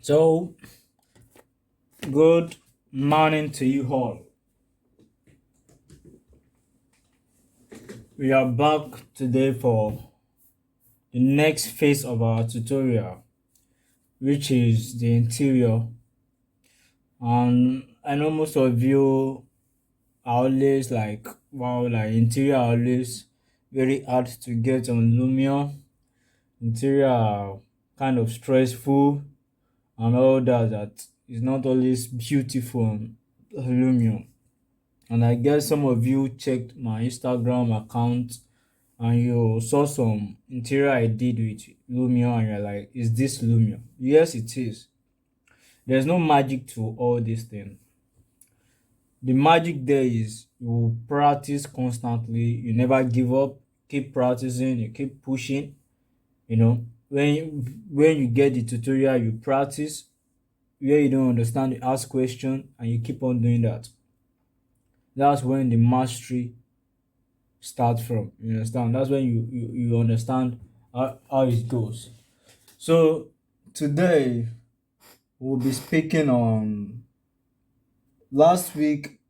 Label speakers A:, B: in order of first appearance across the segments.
A: So, good morning to you all. We are back today for the next phase of our tutorial, which is the interior. And I know most of you are always like, wow, like interior are always very hard to get on Lumion. Interior are kind of stressful and all that is not always beautiful on Lumion. And I guess some of you checked my Instagram account and you saw some interior I did with Lumion and you're like, is this Lumion? Yes, it is. There's no magic to all these things. The magic there is you practice constantly, you never give up, keep practicing, you keep pushing, you know. When you get the tutorial, you practice. Where you don't understand, you ask question and you keep on doing that. That's when the mastery start from. You understand? That's when you understand how it goes. So today we'll be speaking on last week.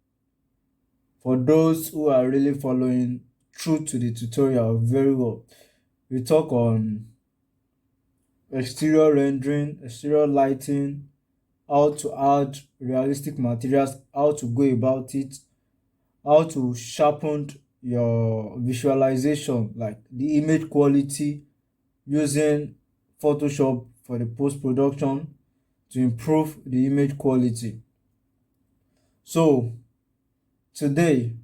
A: For those who are really following through to the tutorial very well, we talk on exterior rendering, exterior lighting, how to add realistic materials, how to go about it, how to sharpen your visualization, like the image quality, using Photoshop for the post-production to improve the image quality. So today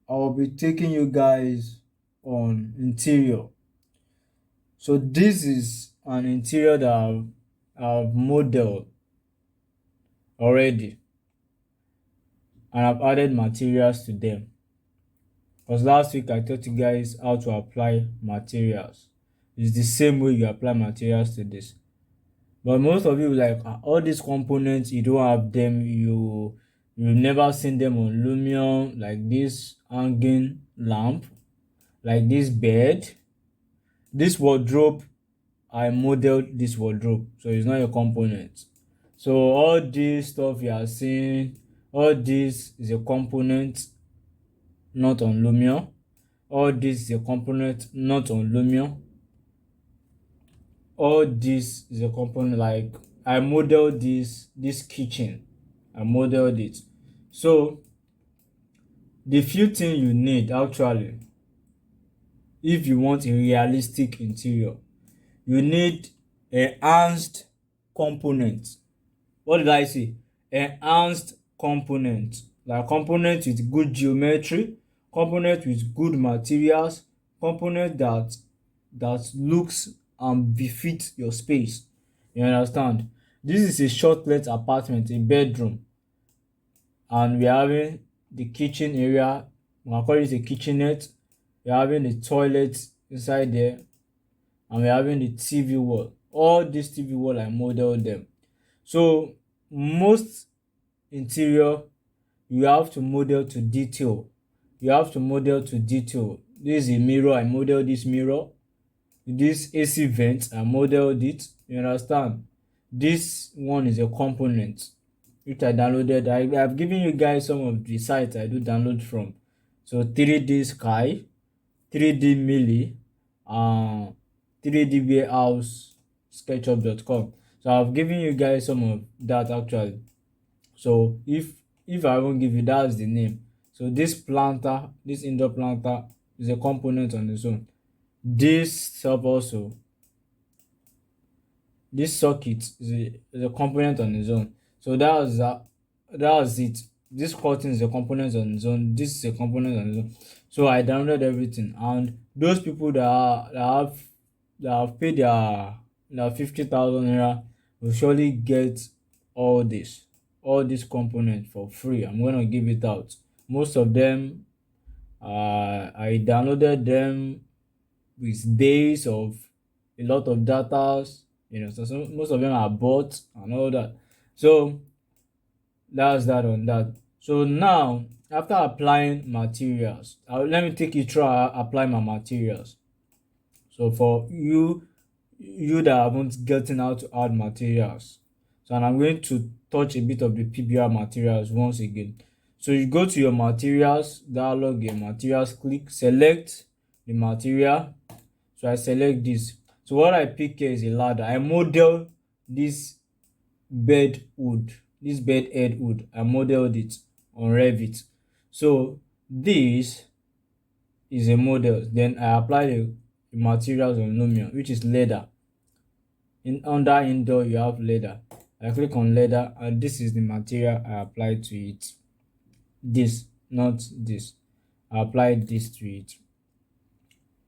A: I will be taking you guys on interior. So this is an interior that I've modeled already and I've added materials to them. Because last week I taught you guys how to apply materials. It's the same way you apply materials to this. But most of you like all these components, you don't have them, you've never seen them on Lumion, like this hanging lamp, like this bed, this wardrobe. I modeled this wardrobe, so it's not a component. So all this stuff you are seeing, all this is a component not on Lumion. All this is a component not on Lumion. All this is a component, like I modeled this kitchen. I modeled it. So the few things you need actually, if you want a realistic interior, you need enhanced component. What did I say? Enhanced component. Like component with good geometry, component with good materials, component that looks and befits your space. You understand? This is a short-let apartment, a bedroom, and we're having the kitchen area. We can call it a kitchenette. We're having the toilet inside there, and we're having the TV wall. All these TV wall, I modeled them. So most interior, you have to model to detail. You have to model to detail. This is a mirror. I modeled this mirror. This AC vent, I modeled it. You understand? This one is a component which I downloaded. I've given you guys some of the sites I do download from. So 3D Sky, 3D Milli, 3D Warehouse, SketchUp.com. So I've given you guys some of that actually. So if I won't give you, that's the name. So this planter, this indoor planter is a component on its own. This sub also, this circuit is a component on its own. So that was it. This curtain is a component on its own. This is a component on its own. So I downloaded everything, and those people that have paid their 50,000 naira will surely get all these components for free. I'm gonna give it out. Most of them, I downloaded them with days of a lot of data, so most of them are bought and all that. So that's that on that. So now, after applying materials, let me take you through how I apply my materials. So for you that haven't gotten how to add materials, So and I'm going to touch a bit of the PBR materials once again. So you go to your materials, dialog your materials, click, select the material. So I select this. So what I pick here is a ladder. I model this bed wood, this bed head wood. I modeled it on Revit. So this is a model. Then I apply the materials on Lumion, which is leather. In under indoor you have leather. I click on leather and this is the material I apply to it. This, not this. I apply this to it.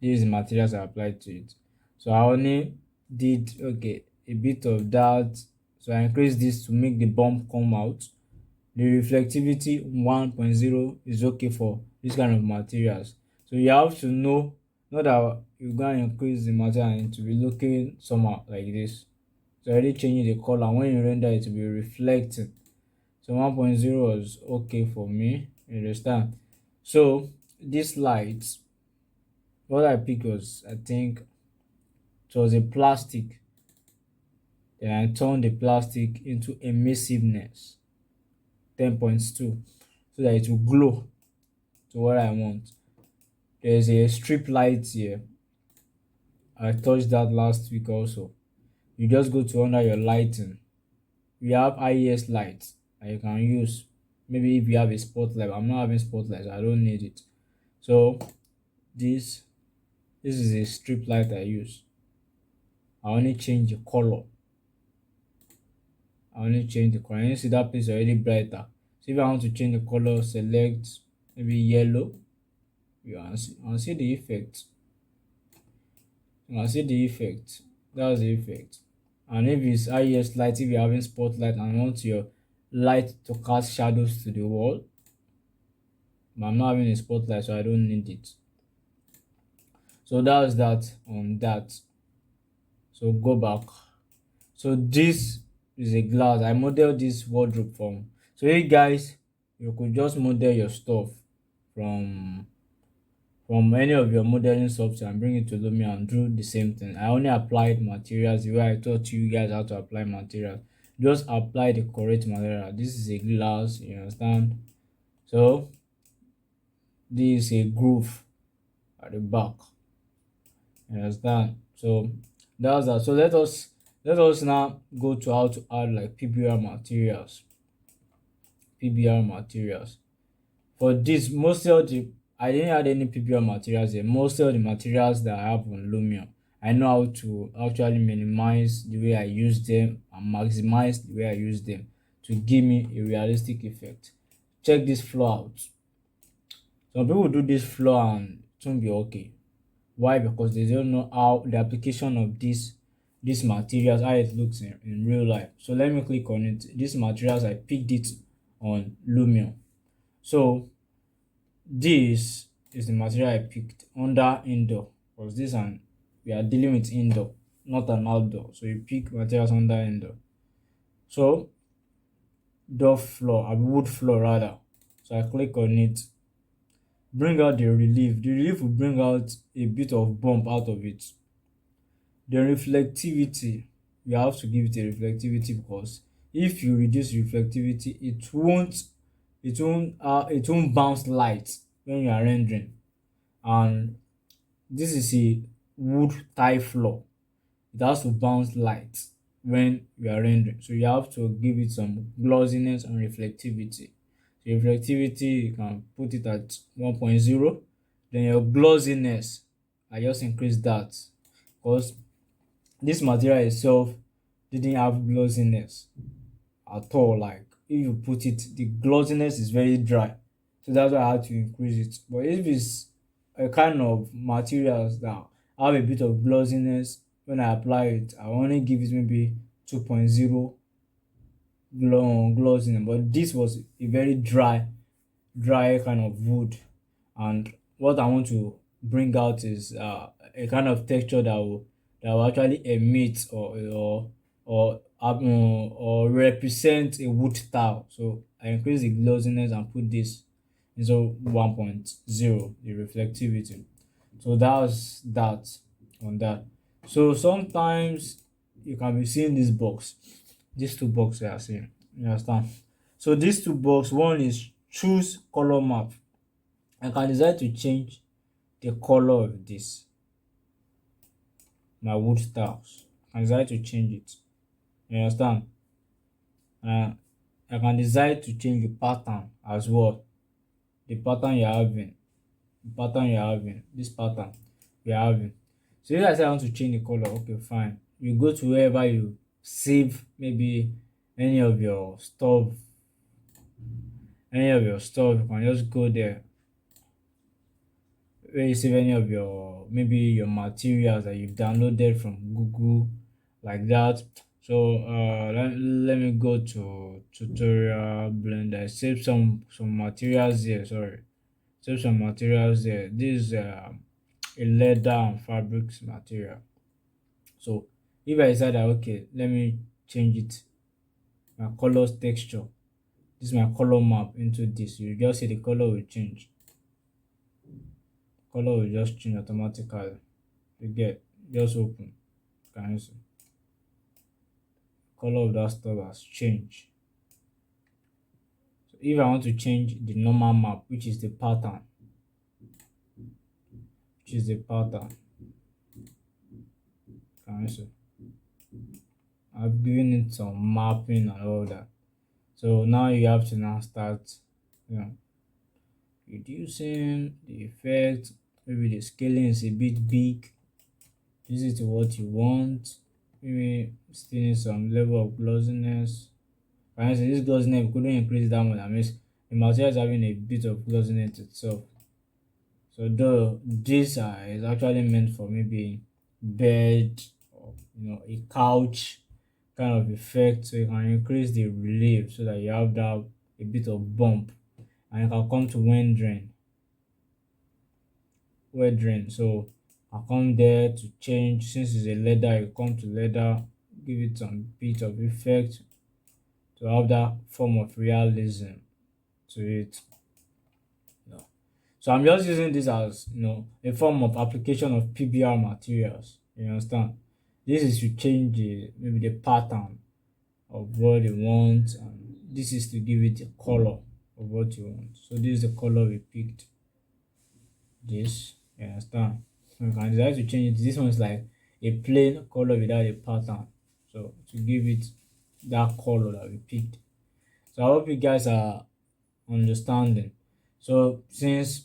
A: This is the materials I applied to it. So I only did okay a bit of that. So I increase this to make the bump come out. The reflectivity 1.0 is okay for this kind of materials. So you have to know, not that you're going to increase the material and to be looking somehow like this. So already changing the color. When you render it to be reflecting. So 1.0 was okay for me. You understand? So this light, what I picked was, I think it was a plastic. Then I turned the plastic into emissiveness 10.2 so that it will glow to what I want. There's a strip light here. I touched that last week also. You just go to under your lighting. You have IES lights that you can use. Maybe if you have a spotlight. I'm not having spotlight, so I don't need it. So this is a strip light I use. I only change the color. You see that place already brighter. So if I want to change the color, select maybe yellow. You can see the effect. You can see the effect. That's the effect. And if it's IES light, if you're having spotlight and want your light to cast shadows to the wall, but I'm not having a spotlight, so I don't need it. So that's that on that. So go back. So this is a glass. I modeled this wardrobe from. So you guys, you could just model your stuff from any of your modeling software and bring it to Lumion and do the same thing. I only applied materials the way I taught you guys how to apply materials. Just apply the correct material. This is a glass, you understand? So this is a groove at the back. You understand? So that's that. So let us now go to how to add like PBR materials. PBR materials. For this, most of the I didn't add any PBR materials here. Most of the materials that I have on Lumion, I know how to actually minimize the way I use them and maximize the way I use them to give me a realistic effect. Check this flow out. Some people do this flow and it won't be okay. Why? Because they don't know how the application of these materials, how it looks in real life. So let me click on it. These materials, I picked it on Lumion. So this is the material I picked under indoor, because this and we are dealing with indoor, not an outdoor. So you pick materials under indoor. So door floor, wood floor rather. So I click on it. Bring out the relief. The relief will bring out a bit of bump out of it. The reflectivity, you have to give it a reflectivity, because if you reduce reflectivity, it won't bounce light when you are rendering. And this is a wood tile floor. It has to bounce light when you are rendering. So you have to give it some glossiness and reflectivity. So reflectivity, you can put it at 1.0. Then your glossiness, I just increase that because this material itself didn't have glossiness at all. Like if you put it, the glossiness is very dry. So that's why I had to increase it. But if it's a kind of materials that have a bit of glossiness, when I apply it, I only give it maybe 2.0 glossiness. But this was a very dry kind of wood, and what I want to bring out is a kind of texture that will actually emit or represent a wood tile. So I increase the glossiness and put this into 1.0, the reflectivity. So that's that on that. So sometimes you can be seeing this box. These two boxes are same. You understand? So these two boxes, one is choose color map. I can decide to change the color of this, my wood tiles. I can decide to change it. You understand? Uh, I can decide to change the pattern as well. The pattern you're having, this pattern you're having. So if I say I want to change the color, okay, fine. You go to wherever you save maybe any of your stuff, you can just go there where you save any of your maybe your materials that you've downloaded from Google like that. So let me go to tutorial blender. Save some materials here. Sorry, save some materials there. This is a leather and fabrics material. So if I decide that okay, let me change it, my colors texture. This is my color map into this. You just see the color will change. Color will just change automatically. You get just open. Can you see? Color of that stuff has changed. So if I want to change the normal map, which is the pattern, can you see? I've given it some mapping and all that. So now you have to now start, you know, reducing the effect. Maybe the scaling is a bit big. This is what you want. Maybe still need some level of glossiness. For instance, this glossiness we couldn't increase that much. That means the material is having a bit of glossiness itself. So though this is actually meant for maybe bed or a couch kind of effect, so you can increase the relief so that you have that a bit of bump, and you can come to weathering. So I come there to change. Since it's a leather, you come to leather, give it some bit of effect to have that form of realism to it. So I'm just using this as a form of application of PBR materials. You understand? This is to change maybe the pattern of what you want, and this is to give it a color of what you want. So this is the color we picked. This, you understand? So you can decide to change it. This one is like a plain color without a pattern. So to give it that color that we picked. So I hope you guys are understanding. So since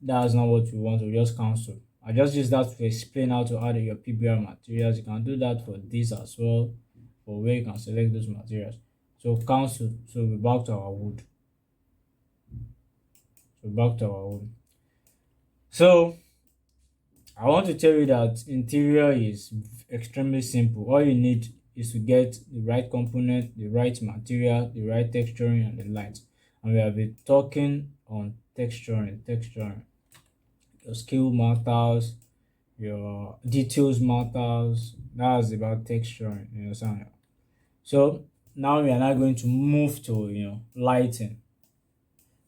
A: that's not what we want, we just cancel. I just use that to explain how to add your PBR materials. You can do that for this as well, for where you can select those materials. So cancel. So we're back to our wood. So I want to tell you that interior is extremely simple. All you need is to get the right component, the right material, the right texturing, and the light. And we have been talking on texturing. Your skill matters, your details matters. That's about texturing. You understand? So now we are now going to move to lighting.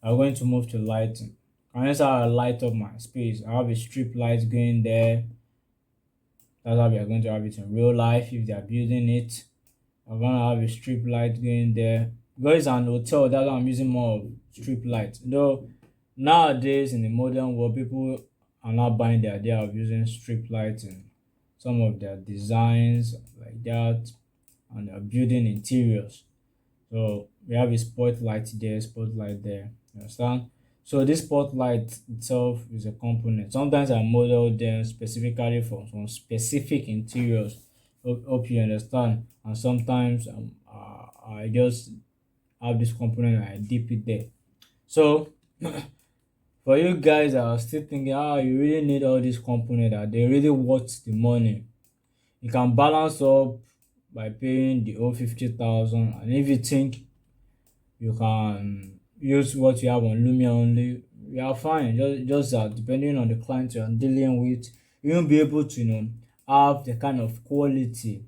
A: I'm going to move to lighting. And that's how I light up my space. I have a strip light going there. That's how we are going to have it in real life if they are building it. I'm gonna have a strip light going there. Because it's an hotel, that's why I'm using more of strip lights. Though nowadays in the modern world, people are not buying the idea of using strip lights in some of their designs like that, and they're building interiors. So we have a spotlight there, spotlight there. You understand? So this spotlight itself is a component. Sometimes I model them specifically for some specific interiors. Hope you understand. And sometimes I just have this component and I dip it there. So for you guys that are still thinking, you really need all these components, that they really worth the money. You can balance up by paying the whole 50,000, and if you think you can use what you have on Lumion only, you are fine. Just that depending on the client you are dealing with, you won't be able to have the kind of quality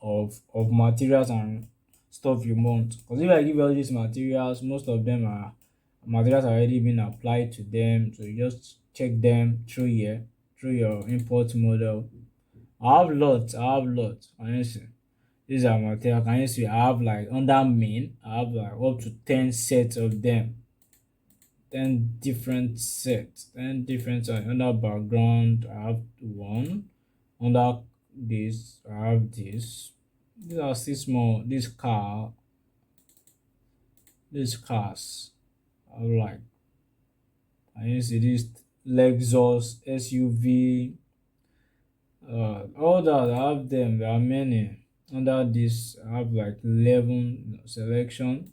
A: of materials and stuff you want. Because if I give you all these materials, most of them are materials already been applied to them. So you just check them through here, through your import model. I have lots, honestly. These are material. Can you see? I have like under main, I have like up to 10 sets of them. 10 different sets, 10 different under background. I have one. Under this, I have this. These are still small. These cars. I have like, can you see this Lexus SUV? All that I have them. There are many. Under this, I have like 11 selection.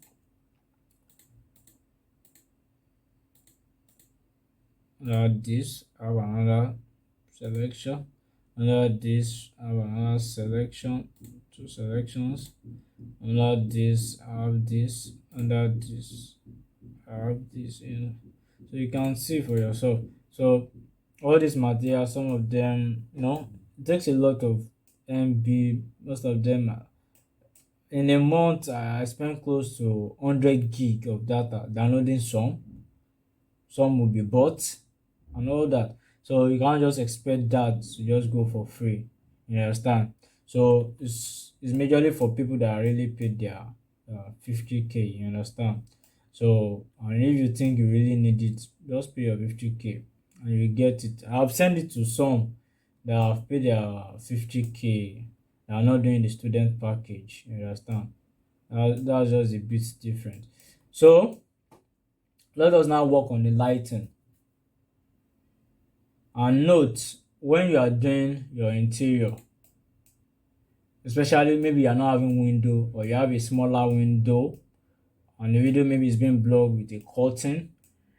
A: Under this, I have another selection. Under this, I have another selection. Two selections. Under this, I have this. Under this, I have this. So you can see for yourself. So all these materials, some of them, it takes a lot of MB. Most of them in a month I spend close to 100 gig of data downloading some will be bought and all that. So you can't just expect that to just go for free. You understand? So it's majorly for people that really paid their 50k. You understand? So and if you think you really need it, just pay your 50k and you get it. I've sent it to some that have paid their 50k that are not doing the student package. You understand? That's just a bit different. So let us now work on the lighting. And note when you are doing your interior, especially maybe you're not having window or you have a smaller window and the window maybe is being blocked with a curtain.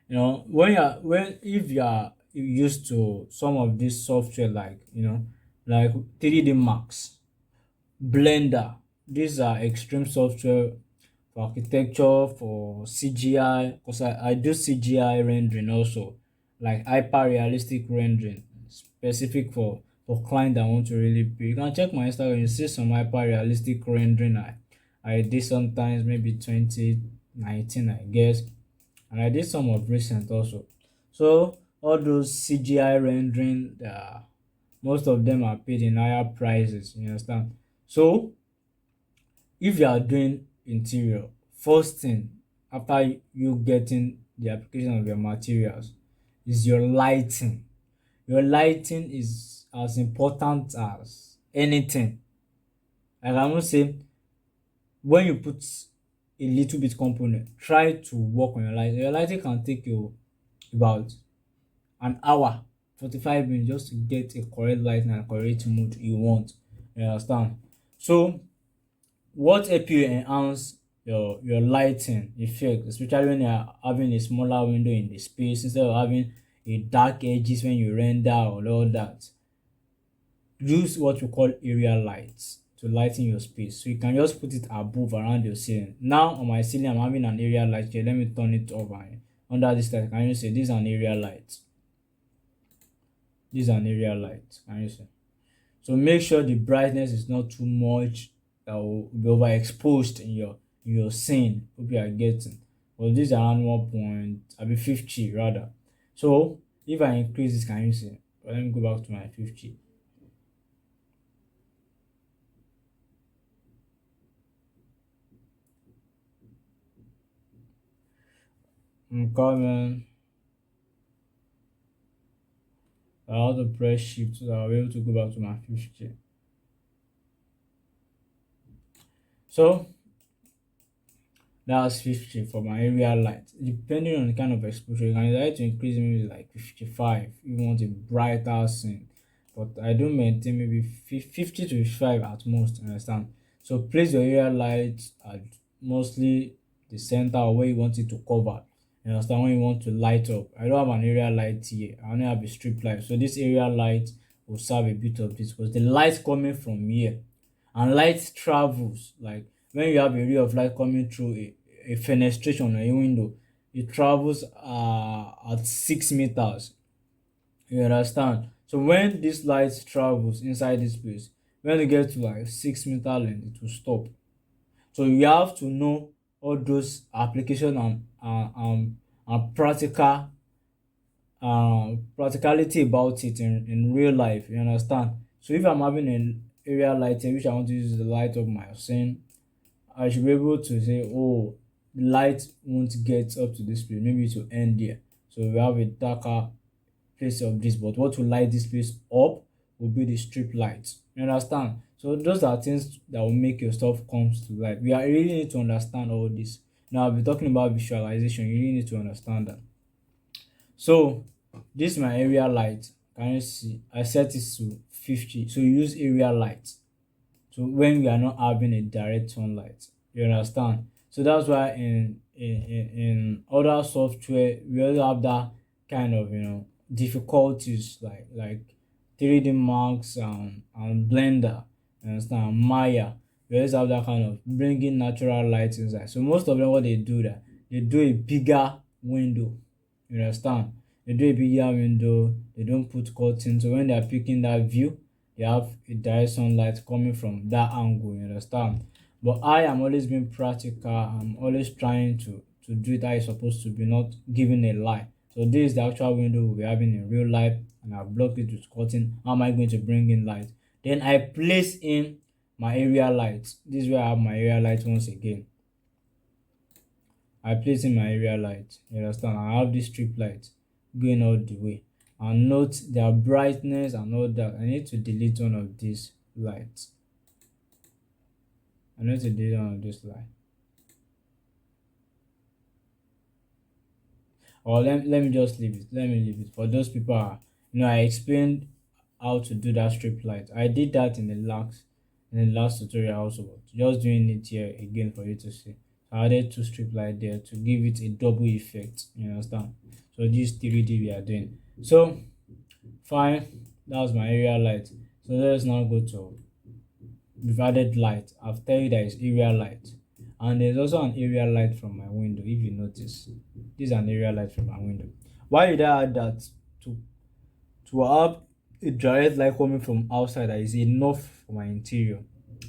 A: When if you are used to some of this software like like 3D Max, Blender, these are extreme software for architecture, for CGI, because I do CGI rendering also, like hyper realistic rendering, specific for client that want to really pay. You can check my Instagram, you see some hyper realistic rendering I did sometimes, maybe 2019, I guess, and I did some of recent also. So all those CGI rendering, most of them are paid in higher prices. You understand? So if you are doing interior, first thing after you getting the application of your materials is your lighting. Your lighting is as important as anything. Like I must say, when you put a little bit component, try to work on your lighting. Your lighting can take you about an hour, 45 minutes just to get a correct lighting and correct mood you want. You understand? So what help you enhance your lighting effect, especially when you're having a smaller window in the space instead of having a dark edges when you render or all that. Use what we call area lights to lighten your space. So you can just put it above around your ceiling. Now on my ceiling, I'm having an area light here. Let me turn it off and under this light, can you see this is an area light? This is an area light. Can you see? So make sure the brightness is not too much that will be overexposed in your scene. Hope you are getting. Well, this is around 1 point, I'll be 50 rather. So if I increase this, can you see? Let me go back to my 50. I'm coming. I have to press shift so that I'll be able to go back to my 50. So that's 50 for my area light. Depending on the kind of exposure, you can decide to increase maybe like 55 if you want a brighter scene. But I do maintain maybe 50 to 55 at most, understand? So place your area light at mostly the center or where you want it to cover. You understand? When you want to light up. I don't have an area light here. I only have a strip light. So this area light will serve a bit of this because the light coming from here and light travels like when you have a ray of light coming through a fenestration or a window, it travels at 6 meters. You understand? So when this light travels inside this place, when it gets to like 6 meter length, it will stop. So you have to know all those application and practicality about it in real life. You understand? So if I'm having area lighting, which I want to use the light of my scene, I should be able to say, oh, the light won't get up to this place, maybe it will end there. So we have a darker place of this, but what will light this place up will be the strip lights. You understand? So those are things that will make your stuff comes to life. We are really need to understand all this. Now I'll be talking about visualization. You really need to understand that. So this is my area light. Can you see? I set it to 50. So you use area light. So when we are not having a direct sunlight, you understand? So that's why in other software we also have that kind of difficulties like 3D Max and Blender, you understand? Maya. We always have that kind of bringing natural light inside. So most of them, what they do, that they do a bigger window, you understand? They do a bigger window, they don't put curtains. So when they are picking that view, they have a direct sunlight coming from that angle, you understand? But I am always being practical. I'm always trying to do it how it's supposed to be, not giving a lie. So this is the actual window we'll be having in real life, and I've blocked it with curtain. How am I going to bring in light? Then I place in my area light. This is where I have my area light once again. I place in my area light. You understand? I have this strip light going all the way. And note their brightness and all that. I need to delete one of these lights. I need to delete one of this light. Or let me just leave it. Let me leave it. For those people I explained how to do that strip light. I did that in the last tutorial also, but just doing it here again for you to see. So I added two strip light there to give it a double effect. You understand? So this 3D we are doing. So fine, that was my area light. So let's now go to we've added light. I've tell you that it's area light, and there's also an area light from my window. If you notice, this is an area light from my window. Why did I add that? To have a direct light coming from outside that is enough for my interior,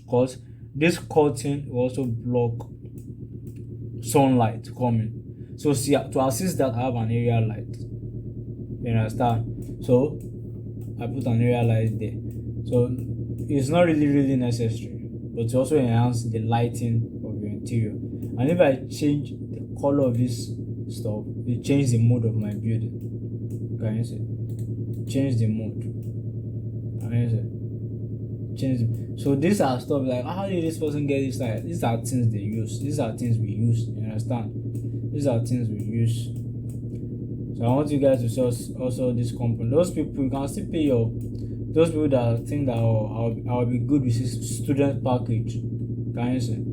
A: because this curtain will also block sunlight coming. So see, to assist that, I have an area light. You understand? So I put an area light there. So it's not really necessary, but to also enhance the lighting of your interior. And if I change the color of this stuff, it changes the mood of my building. Can you see? Change the mood. Can you see? Change the... So these are stuff like, how did this person get this light? These are things they use. These are things we use. You understand? These are things we use. So I want you guys to see also this company. Those people, you can still pay your... Those people that think that I'll be good with this student package. Can you see?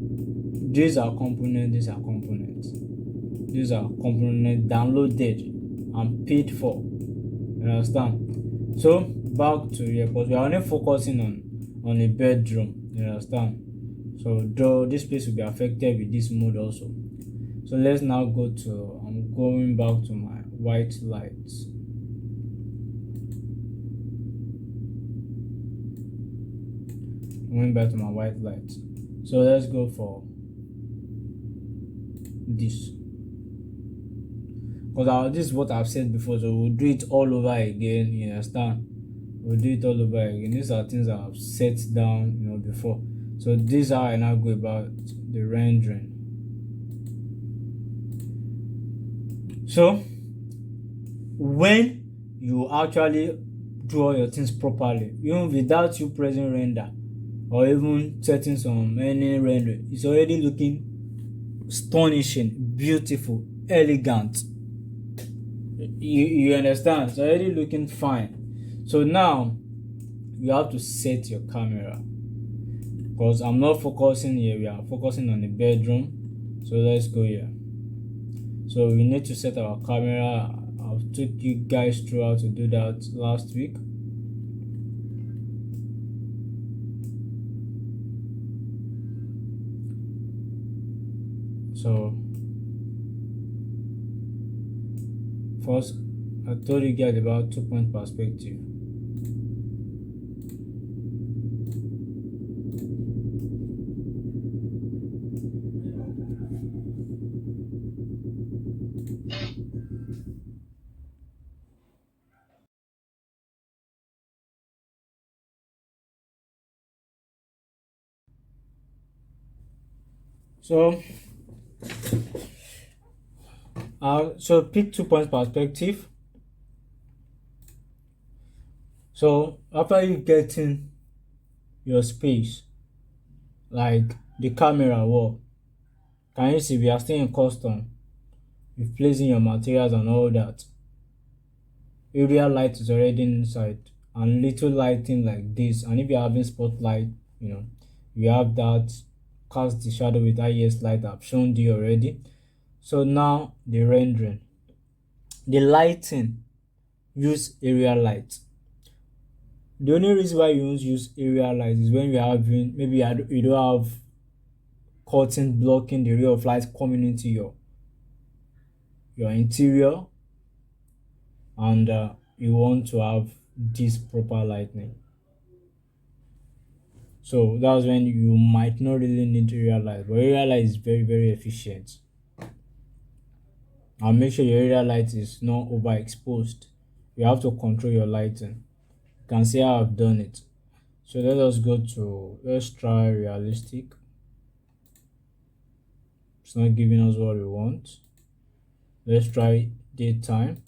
A: These are components. These are components. These are components downloaded and paid for. You understand? So back to here, because we are only focusing on a bedroom. You understand? So though this place will be affected with this mode also. So let's now go to, I'm going back to my white lights. Going back to my white lights. So let's go for this. Because this is what I've said before, so we'll do it all over again. You understand? We'll do it all over again. These are things that I've set down, before. So this is how I now go about the rendering. So when you actually do all your things properly, even without you pressing render or even setting some any render, it's already looking astonishing, beautiful, elegant. You understand? It's already looking fine. So now you have to set your camera, because I'm not focusing here, we are focusing on the bedroom. So let's go here. So we need to set our camera. I took you guys through how to do that last week. So first, I told you guys about 2-point perspective. So so pick 2 points perspective. So after you getting your space, like the camera wall, can you see we are still in custom? You've placed in your materials and all that. Area light is already inside, and little lighting like this. And if you're having spotlight, you know, you have that cast the shadow with highest light I've shown you already. So now the rendering, the lighting use area light. The only reason why you won't use area light is when you're having maybe you don't have curtain blocking the ray of light coming into your interior, and you want to have this proper lighting. So that's when you might not really need area light, but area light is very very efficient. And make sure your area light is not overexposed. You have to control your lighting. You can see how I've done it. So let's try realistic. It's not giving us what we want. Let's try daytime.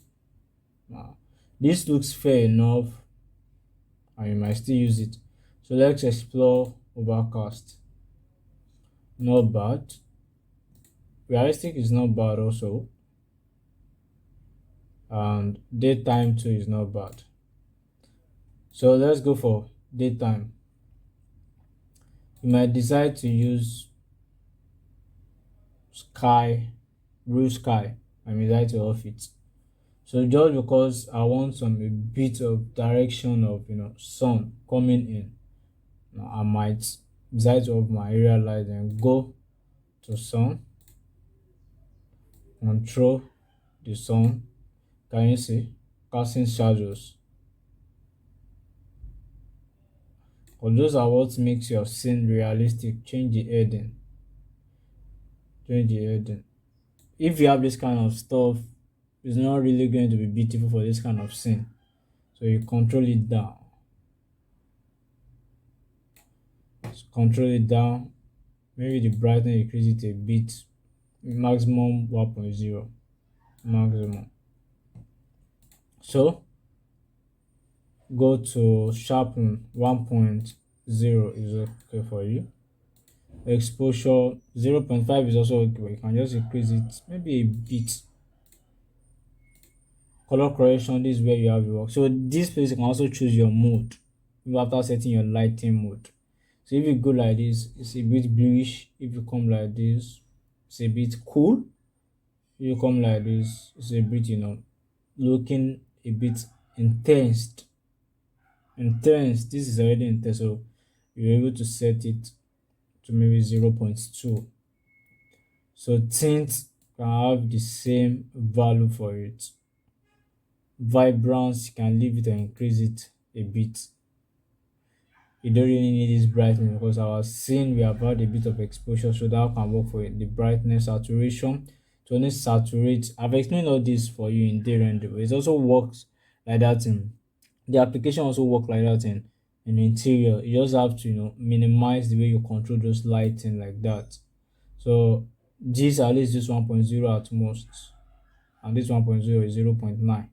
A: This looks fair enough, and you might still use it. So let's explore overcast. Not bad. Realistic is not bad also, and daytime too is not bad. So let's go for daytime. You might decide to use sky, blue sky. I may decide to off it. So just because I want some a bit of direction of sun coming in, I might decide to off my area light and go to sun, control the sun. Can you see? Casting shadows. But those are what makes your scene realistic. Change the heading. Change the heading. If you have this kind of stuff, it's not really going to be beautiful for this kind of scene. So you control it down. So control it down. Maybe the brightness increase it a bit. Maximum 1.0. Maximum. So go to sharpen 1.0 is okay for you. Exposure 0.5 is also okay, but you can just increase it maybe a bit. Color correction, this is where you have your work. So this place you can also choose your mode after setting your lighting mode. So if you go like this, it's a bit bluish. If you come like this, it's a bit cool. If you come like this, it's a bit looking a bit intense. This is already intense, so you're able to set it to maybe 0.2. So tints can have the same value for it. Vibrance, you can leave it and increase it a bit. You don't really need this brightness because I was seeing we have had a bit of exposure, so that can work for it. The brightness, saturation, to only saturate. I've explained all this for you in day render, but it also works like that in the application also work like that in interior. You just have to minimize the way you control those lighting like that. So this at least this 1.0 at most, and this 1.0 is 0.9.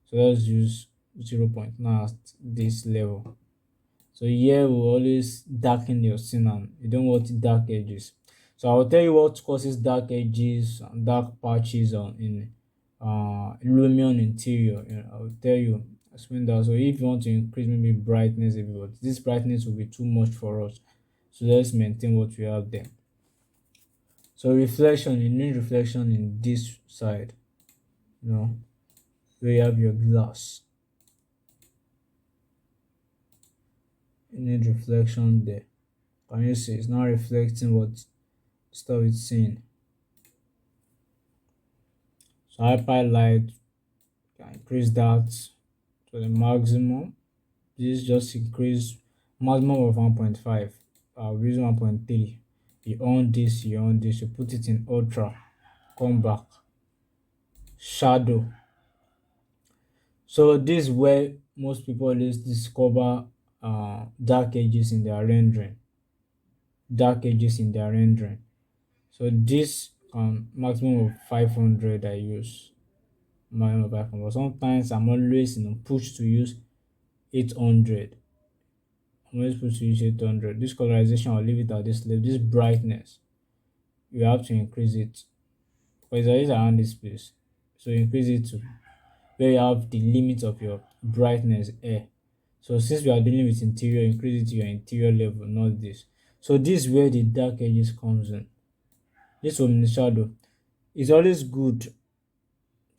A: So let's use 0.9 at this level. So here we always darken your scene, and you don't want dark edges. So I'll tell you what causes dark edges and dark patches on in Lumion interior. I'll tell you, explain that. So if you want to increase maybe brightness a bit, but this brightness will be too much for us. So let's maintain what we have there. So reflection, you need reflection in this side, where you have your glass. You need reflection there. Can you see it's not reflecting what stuff it's seeing? So hyperlight, can increase that to the maximum. This just increase maximum of 1.5. We use 1.3. You on this, you put it in ultra, come back. Shadow. So this is where most people always discover dark edges in their rendering. So this maximum of 500 I use. Maximum of 500. Sometimes I'm always pushed to use 800. I'm always pushed to use 800. This colorization, I'll leave it at this level. This brightness, you have to increase it because it's always around this place. So increase it to where you have the limit of your brightness air. So since we are dealing with interior, increase it to your interior level, not this. So this is where the dark edges comes in. This from the shadow. It's always good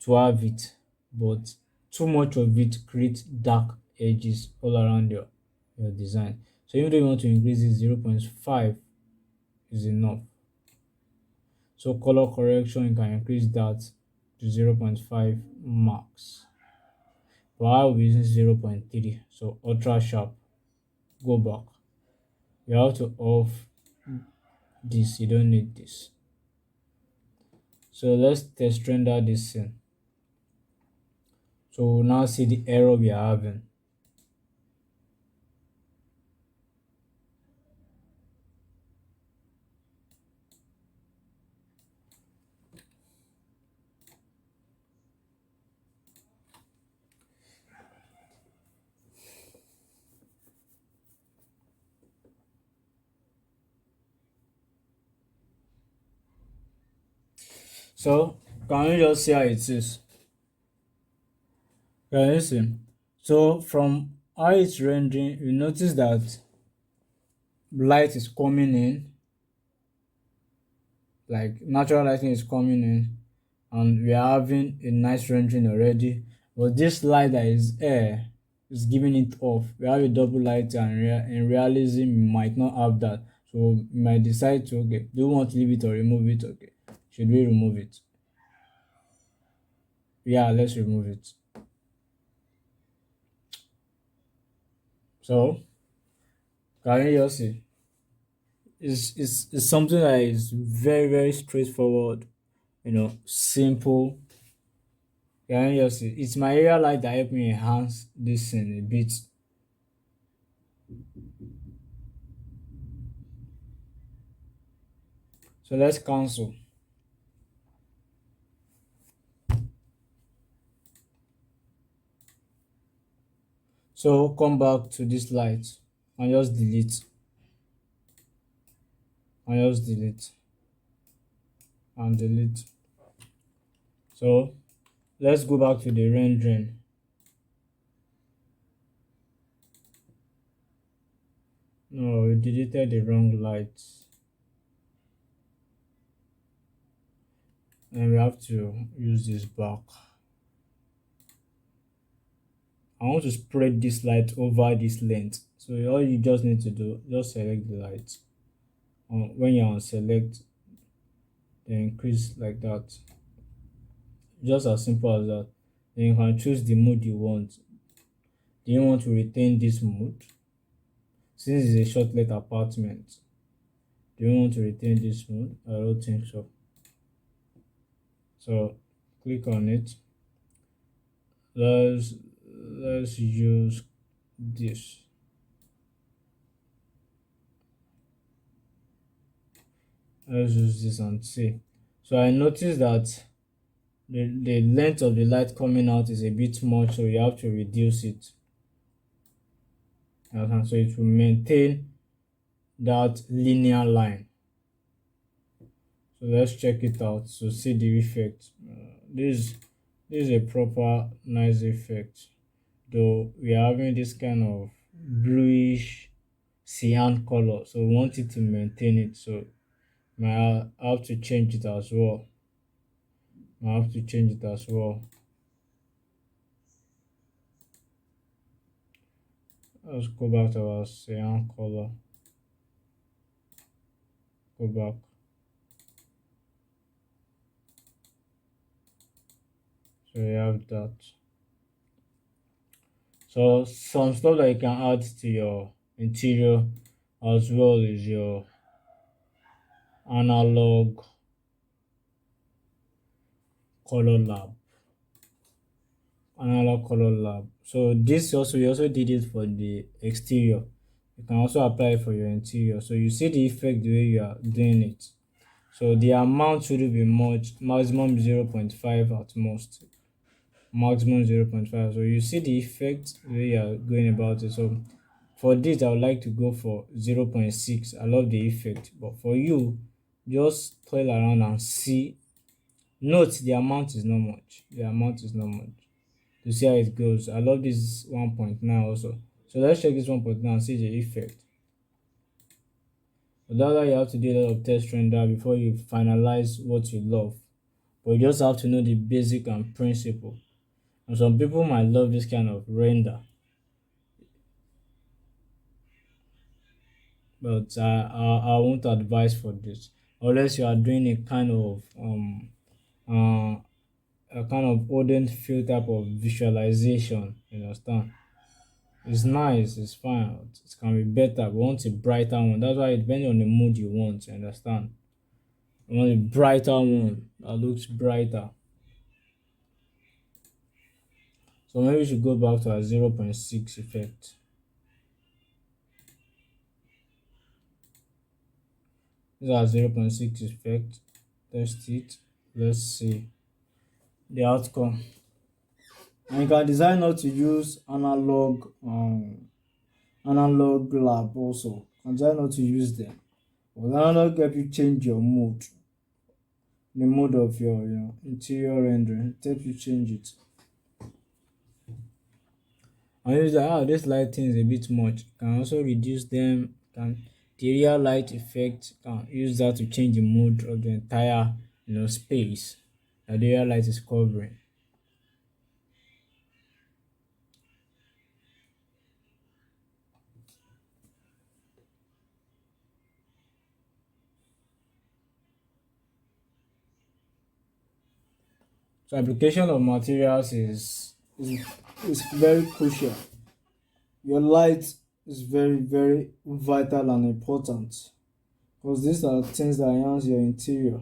A: to have it, but too much of it creates dark edges all around your design. So even though you want to increase it, 0.5 is enough. So color correction, you can increase that to 0.5 max. But I will be using 0.3. So ultra sharp. Go back. You have to off this. You don't need this. So let's test render this in. So we'll now see the error we are having. So can you just see how it is? Can you see? So from how it's rendering, you notice that light is coming in, like natural lighting is coming in, and we are having a nice rendering already. But this light that is air is giving it off. We have a double light, and in realism, we might not have that. So we might decide to, okay, do we want to leave it or remove it? Okay, should we remove it? Yeah, let's remove it. So can you just see? It's something that is very, very straightforward, simple. Can you just see? It's my area light that helped me enhance this thing a bit. So let's cancel. So come back to this light and just delete and just delete and delete. So let's go back to the rendering. No, we deleted the wrong light. And we have to use this back. I want to spread this light over this length. So all you just need to do, just select the light. When you're on select, then increase like that. Just as simple as that. Then you can choose the mode you want. Do you want to retain this mode? Since it's a shortlet apartment, do you want to retain this mode? I don't think so. So click on it. Let's use this. Let's use this and see. So I noticed that the length of the light coming out is a bit much, so you have to reduce it. So it will maintain that linear line. So let's check it out to see the effect. This is a proper nice effect, though we are having this kind of bluish cyan color, so we want it to maintain it. So I have to change it as well. Let's go back to our cyan color. Go back. So you have that. So some stuff that you can add to your interior as well is your analog color lab. So this also, we also did it for the exterior. You can also apply it for your interior. So you see the effect the way you are doing it. So the amount shouldn't be much, maximum 0.5 at most. Maximum 0.5. So you see the effect the way you are going about it. So for this, I would like to go for 0.6. I love the effect. But for you, just toil around and see. Note the amount is not much. The amount is not much. To see how it goes. I love this 1.9 also. So let's check this 1.9 and see the effect. But that's why you have to do a lot of test render before you finalize what you love. But you just have to know the basic and principle. And some people might love this kind of render, but I won't advise for this unless you are doing uh a kind of Odin field type of visualization. You understand? It's nice, it's fine. It can be better, but want a brighter one. That's why it depends on the mood you want. You understand? You want a brighter one that looks brighter. So maybe we should go back to our 0.6 effect. This is our 0.6 effect. Test it. Let's see the outcome. And you can decide not to use analog lab also. You can decide not to use them. But analog help you change your mood, the mode of your interior rendering. It helps you change it. And it's like, this lighting is a bit much. You can also reduce them. Can the real light effect, can use that to change the mood of the entire space that the real light is covering. So application of materials is very crucial. Your light is very, very vital and important because these are things that enhance your interior.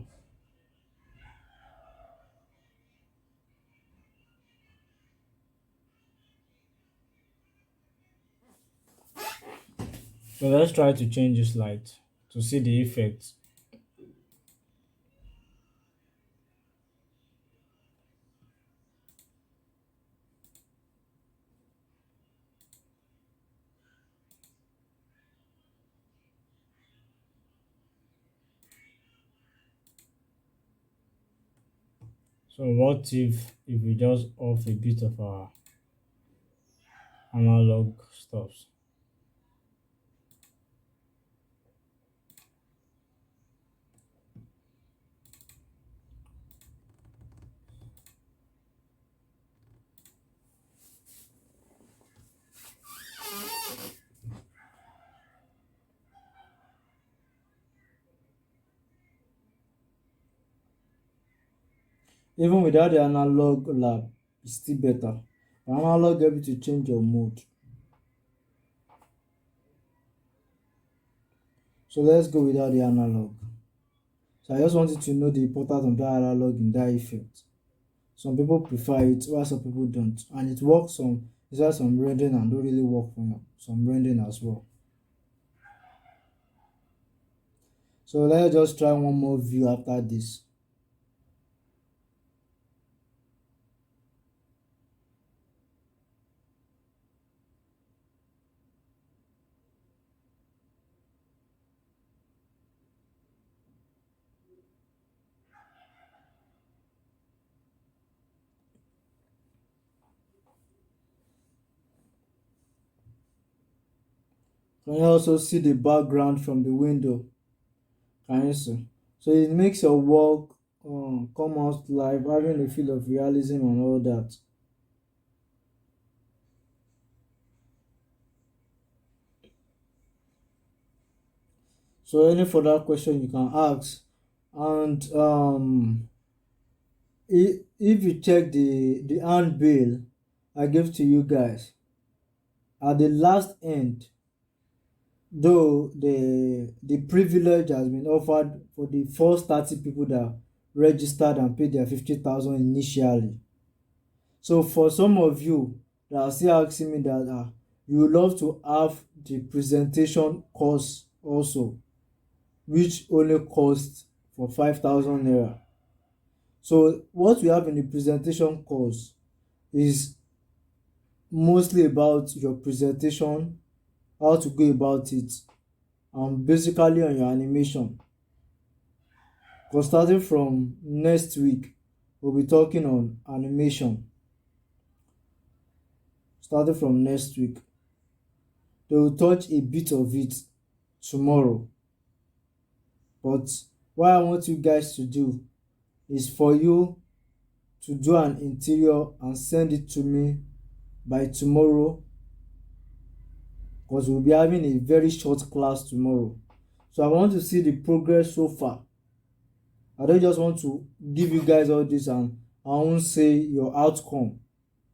A: So let's try to change this light to see the effects. So what if we just off a bit of our analog stuffs? Even without the analog lab, it's still better. The analog helps you to change your mood. So let's go without the analog. So I just wanted to know the importance of that analog in that effect. Some people prefer it, while some people don't. And it works some, it's has some rendering and don't really work for some rendering as well. So let's just try one more view after this. Can you also see the background from the window? Can you see? So it makes your work come out live, having a feel of realism and all that. So any further question you can ask, and if you check the handbill I gave to you guys at the last end, though the privilege has been offered for the first 30 people that registered and paid their 50,000 initially. So for some of you that are still asking me that you would love to have the presentation course also, which only costs
B: for 5,000 naira. So what we have in the presentation course is mostly about your presentation, how to go about it, and basically on your animation. Because starting from next week, we'll be talking on animation. Starting from next week, they will touch a bit of it tomorrow. But what I want you guys to do is for you to do an interior and send it to me by tomorrow, because we'll be having a very short class tomorrow. So I want to see the progress so far. I don't just want to give you guys all this and I won't say your outcome,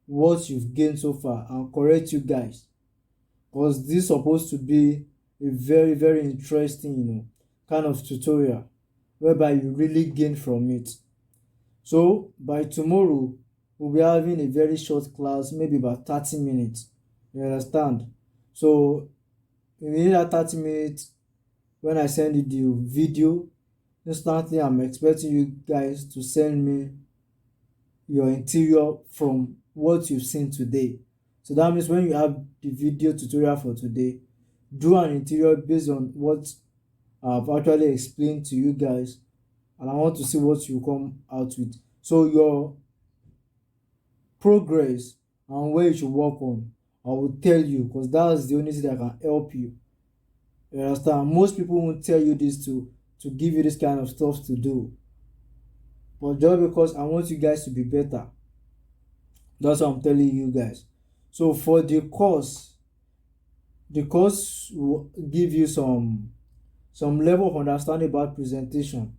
B: what you've gained so far, and correct you guys. Because this is supposed to be a very, very interesting, kind of tutorial whereby you really gain from it. So by tomorrow, we'll be having a very short class, maybe about 30 minutes. You understand? So in that 30 minutes, when I send you the video, instantly I'm expecting you guys to send me your interior from what you've seen today. So that means when you have the video tutorial for today, do an interior based on what I've actually explained to you guys, and I want to see what you come out with. So your progress and where you should work on, I will tell you, because that's the only thing that can help you. You understand? Most people won't tell you this to give you this kind of stuff to do. But just because I want you guys to be better, that's what I'm telling you guys. So for the course will give you some level of understanding about presentation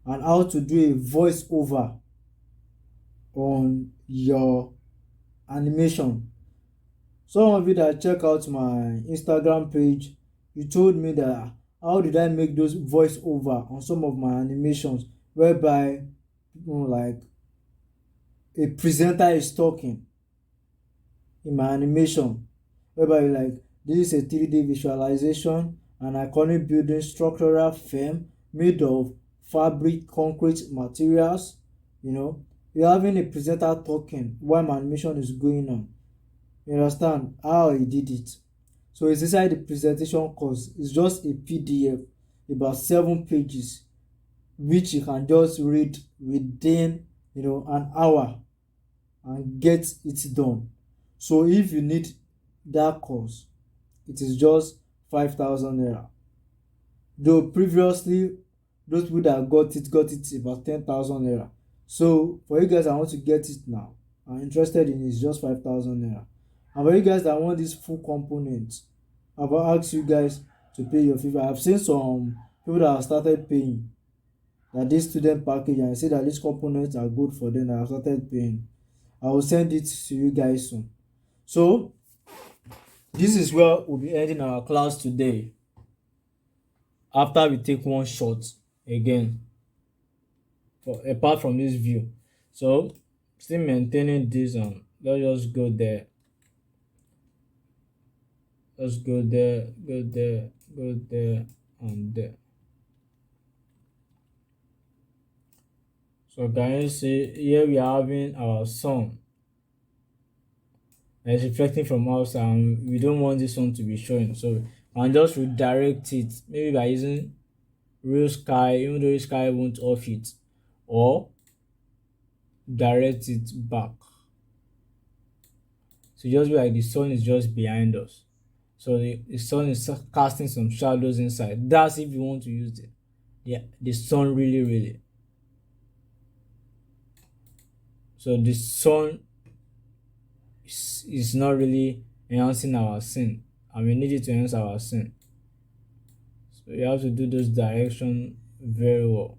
B: and how to do a voiceover on your animation. Some of you that check out my Instagram page, you told me that how did I make those voiceover on some of my animations whereby like a presenter is talking in my animation, whereby like this is a 3D visualization, an iconic building structural frame made of fabric concrete materials. You're having a presenter talking while my animation is going on. You understand how he did it? So it's inside the presentation course. It's just a PDF about 7 pages, which you can just read within an hour and get it done. So if you need that course, it is just 5,000 naira. Though previously those people that got it about 10,000 naira. So for you guys I want to get it now, I'm interested in it, it's just 5,000 naira. And for you guys that want this full component, I will ask you guys to pay your fee. I've seen some people that have started paying that this student package, and I say that these components are good for them, that have started paying. I will send it to you guys soon. So this is where we'll be ending our class today, after we take one shot again apart from this view. So still maintaining this, let's just go there. Let's go there, go there, go there, and there. So can you see here we are having our sun that is reflecting from us, and we don't want this one to be showing. So I'll just redirect it, maybe by using real sky, even though the sky won't off it, or direct it back. So just be like the sun is just behind us. So the sun is casting some shadows inside. That's if you want to use it. Yeah, the sun really. So the sun is not really enhancing our scene, and we need it to enhance our scene. So you have to do those direction very well.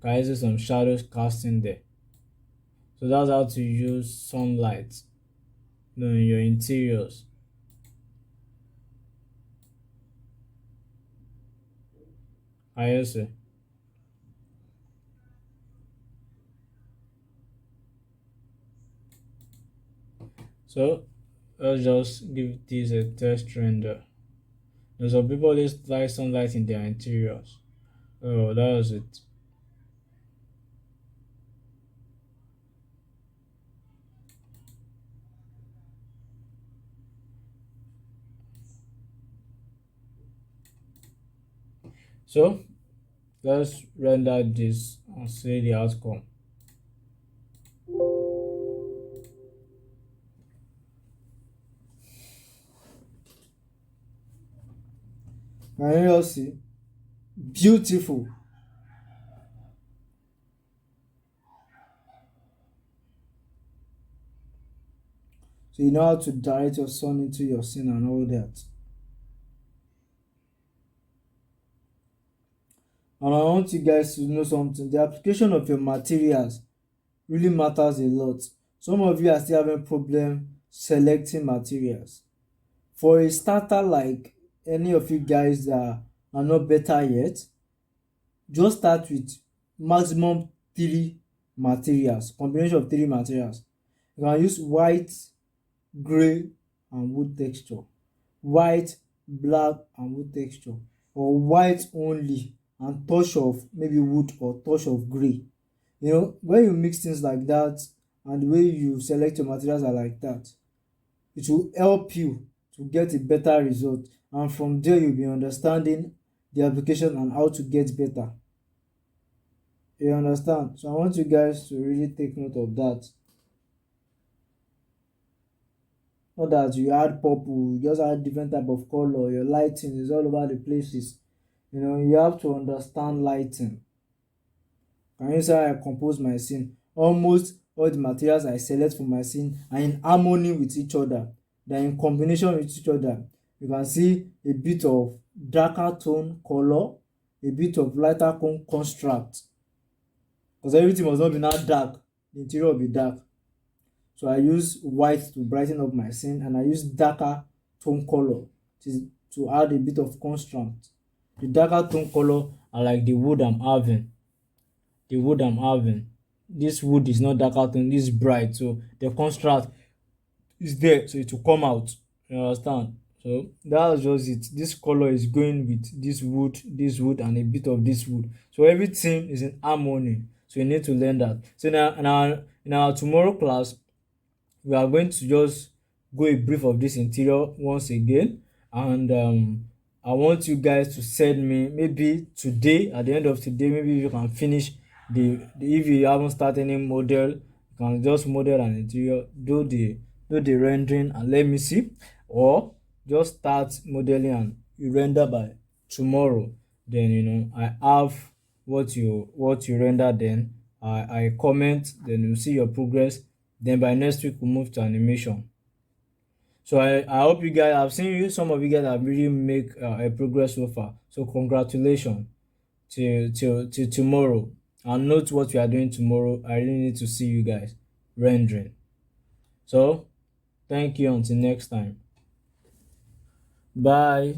B: Can see some shadows casting there. So that's how to use sunlight in your interiors. I see. So let's just give this a test render.
A: And some people always like sunlight in their interiors. Oh, that was it. So let's render this and see the outcome.
B: Can you all see? Beautiful. So you know how to direct your sun into your scene and all that. And I want you guys to know something. The application of your materials really matters a lot. Some of you are still having problem selecting materials. For a starter, like any of you guys that are not better yet, just start with maximum three materials, combination of three materials. You can use white, gray, and wood texture, white, black, and wood texture, or white only and touch of maybe wood or touch of gray. You know, when you mix things like that and the way you select your materials are like that, it will help you to get a better result, and from there you'll be understanding the application and how to get better. You understand? So I want you guys to really take note of that. Not that you add purple, you just add different type of color, your lighting is all over the places. You know, you have to understand lighting. Can you see how I compose my scene? Almost all the materials I select for my scene are in harmony with each other. They are in combination with each other. You can see a bit of darker tone color, a bit of lighter tone construct. Because everything must not be now dark, the interior will be dark. So I use white to brighten up my scene, and I use darker tone color to add a bit of construct. The darker tone color are like the wood I'm having. The wood I'm having. This wood is not darker tone, this is bright. So the construct is there, so it will come out. You understand? So that's just it. This color is going with this wood, and a bit of this wood. So everything is in harmony. So you need to learn that. So now in our tomorrow class, we are going to just go a brief of this interior once again, and I want you guys to send me maybe today, at the end of today, maybe you can finish if you haven't started any model, you can just model an interior, do the rendering and let me see, or just start modeling and you render by tomorrow. Then I have what you render, then I comment, then you see your progress. Then by next week we'll move to animation. So I hope you guys, I've seen you, some of you guys have really make a progress so far. So congratulations till tomorrow. And note what we are doing tomorrow. I really need to see you guys rendering. So thank you, until next time. Bye.